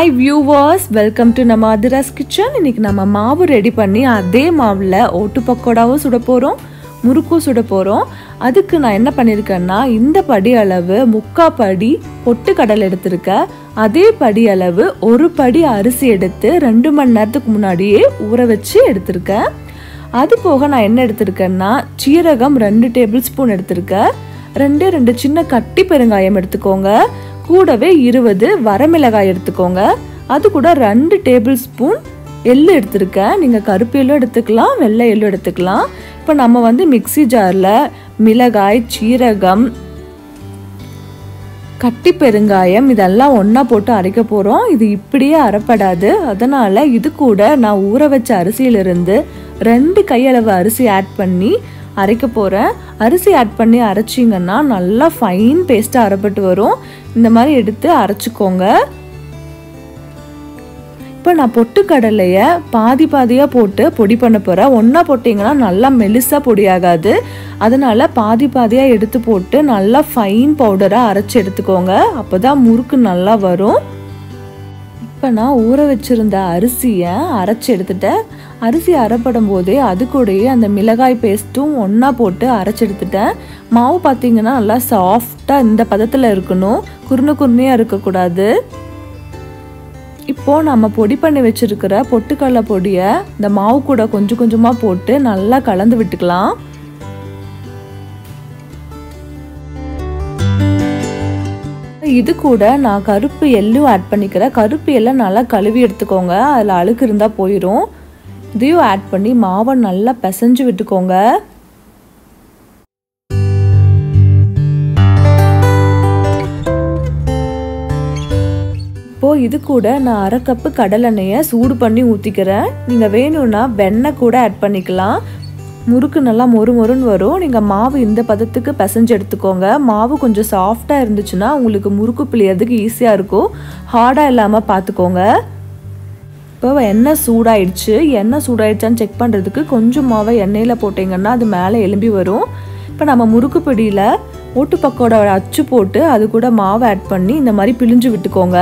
Hi viewers, welcome to நம்ம Aathiras Kitchen. இன்னைக்கு நம்ம மாவு ரெடி பண்ணி அதே மாவுல ஓட்டு பக்கோடாவும் சுட போறோம், முறுக்கும் சுட போறோம். அதுக்கு நான் என்ன பண்ணிருக்கேன்னா இந்த படி அளவு முக்கா படி பொட்டுக்கடலை எடுத்துர்க்கேன். அதே படி அளவு ஒரு படி அரிசி எடுத்து 2 மணி நேரத்துக்கு முன்னாடியே ஊற வச்சு எடுத்துர்க்கேன். அது போக நான் என்ன எடுத்துர்க்கேன்னா சீரகம் 2 டேபிள் ஸ்பூன் எடுத்துர்க்கேன். 2 சின்ன கட்டி பெருங்காயம் எடுத்துக்கோங்க. கூடவே 20 வரமிளகாய் எடுத்துக்கோங்க. அது கூட 2 டேபிள் ஸ்பூன் எள்ளு எடுத்துருக்கேன். நீங்கள் கருப்பு எள்ளு எடுத்துக்கலாம், வெள்ளை எள்ளு எடுத்துக்கலாம். இப்போ நம்ம வந்து மிக்ஸி ஜாரில் மிளகாய், சீரகம், கட்டி பெருங்காயம் இதெல்லாம் ஒன்றா போட்டு அரைக்க போகிறோம். இது இப்படியே அரைப்படாது. அதனால் இது கூட நான் ஊற வச்ச அரிசியிலிருந்து 2 கையளவு அரிசி ஆட் பண்ணி அரைக்க போகிறேன். அரிசி ஆட் பண்ணி அரைச்சிங்கன்னா நல்லா ஃபைன் பேஸ்ட்டாக அரைப்பட்டு வரும். இந்த மாதிரி எடுத்து அரைச்சிக்கோங்க. இப்போ நான் பொட்டுக்கடலையை பாதி பாதியாக போட்டு பொடி பண்ண போகிறேன். ஒன்றா போட்டிங்கன்னா நல்லா மெலிசாக பொடியாகாது. அதனால் பாதி பாதியாக எடுத்து போட்டு நல்லா ஃபைன் பவுடராக அரைச்சி எடுத்துக்கோங்க. அப்போ தான் முறுக்கு நல்லா வரும். இப்போ நான் ஊற வச்சுருந்த அரிசியை அரைச்சி எடுத்துட்டேன். அரிசி அரைப்படும் போதே அது கூடயே அந்த மிளகாய் பேஸ்ட்டும் ஒன்றா போட்டு அரைச்சி எடுத்துட்டேன். மாவு பார்த்திங்கன்னா நல்லா சாஃப்டாக இந்த பதத்தில் இருக்கணும், குருணையாக இருக்கக்கூடாது. இப்போது நம்ம பொடி பண்ணி வச்சுருக்கிற பொட்டுக்கடலை பொடியை இந்த மாவு கூட கொஞ்சம் கொஞ்சமாக போட்டு நல்லா கலந்து விட்டுக்கலாம். இது கூட நான் கருப்பு எள்ளும் ஆட் பண்ணிக்கிறேன். கருப்பு எள்ளை நல்லா கழுவி எடுத்துக்கோங்க, அதில் அழுக்கு இருந்தால் போயிடும். இதையும் ஆட் பண்ணி மாவை நல்லா பிசைஞ்சு விட்டுக்கோங்க. இப்போது இது கூட நான் 1/2 கப்பு கடலெண்ணெயை சூடு பண்ணி ஊற்றிக்கிறேன். நீங்கள் வேணும்னா வெண்ணெய் கூட ஆட் பண்ணிக்கலாம். முறுக்கு நல்லா மொறுன்னு வரும். நீங்கள் மாவு இந்த பதத்துக்கு பிசைஞ்சு எடுத்துக்கோங்க. மாவு கொஞ்சம் சாஃப்டாக இருந்துச்சுன்னா உங்களுக்கு முறுக்கு பிழியறதுக்கு ஈஸியாக இருக்கும். ஹார்டாக இல்லாமல் பார்த்துக்கோங்க. இப்போ எண்ணெய் சூடாயிடுச்சான்னு செக் பண்ணுறதுக்கு கொஞ்சம் மாவை எண்ணெயில் போட்டிங்கன்னா அது மேலே எலும்பி வரும். இப்போ நம்ம முறுக்கு பிடியில் ஓட்டு பக்கோட அச்சு போட்டு அது கூட மாவை ஆட் பண்ணி இந்த மாதிரி பிழிஞ்சு விட்டுக்கோங்க.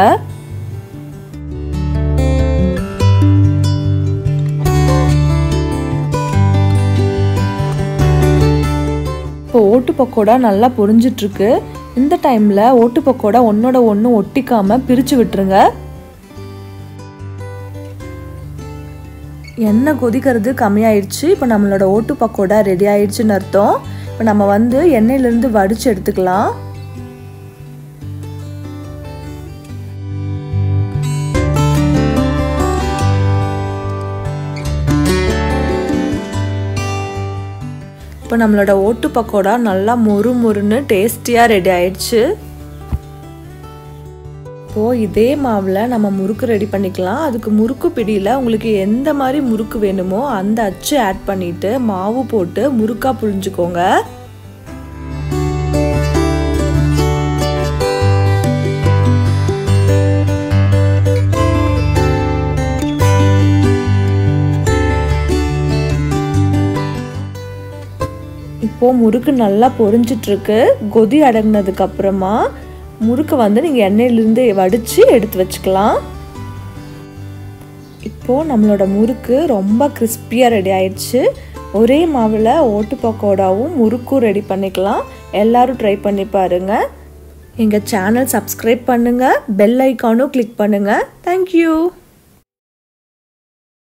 இப்போ ஓட்டு பக்கோடா நல்லா பொரிஞ்சிட்ருக்கு. இந்த டைமில் ஓட்டு பக்கோடா ஒன்றோட ஒன்று ஒட்டிக்காமல் பிரித்து விட்டுருங்க. எண்ணெய் கொதிக்கிறது கம்மியாயிடுச்சு. இப்போ நம்மளோட ஓட்டு பக்கோடா ரெடி ஆயிடுச்சுன்னு அர்த்தம். இப்போ நம்ம வந்து எண்ணெயிலேருந்து வடித்து எடுத்துக்கலாம். இப்போ நம்மளோட ஓட்டு பக்கோடா நல்லா மொறுன்னு டேஸ்டியாக ரெடி ஆயிடுச்சு. இப்போது இதே மாவில் நம்ம முறுக்கு ரெடி பண்ணிக்கலாம். அதுக்கு முறுக்கு பிடியில் உங்களுக்கு எந்த மாதிரி முறுக்கு வேணுமோ அந்த அச்சு ஆட் பண்ணிவிட்டு மாவு போட்டு முறுக்காக புழிஞ்சுக்கோங்க. இப்போது முறுக்கு நல்லா பொரிஞ்சிட்ருக்கு. கொதி அடங்கினதுக்கு அப்புறமா முறுக்கு வந்து நீங்கள் எண்ணெயிலேருந்து வடித்து எடுத்து வச்சுக்கலாம். இப்போது நம்மளோட முறுக்கு ரொம்ப கிறிஸ்பியாக ரெடி ஆயிடுச்சு. ஒரே மாவில் ஓட்டு பக்கோடாவும் முறுக்கும் ரெடி பண்ணிக்கலாம். எல்லோரும் ட்ரை பண்ணி பாருங்கள். எங்கள் சேனல் சப்ஸ்கிரைப் பண்ணுங்கள், பெல் ஐக்கானும் கிளிக் பண்ணுங்கள். தேங்க்யூ.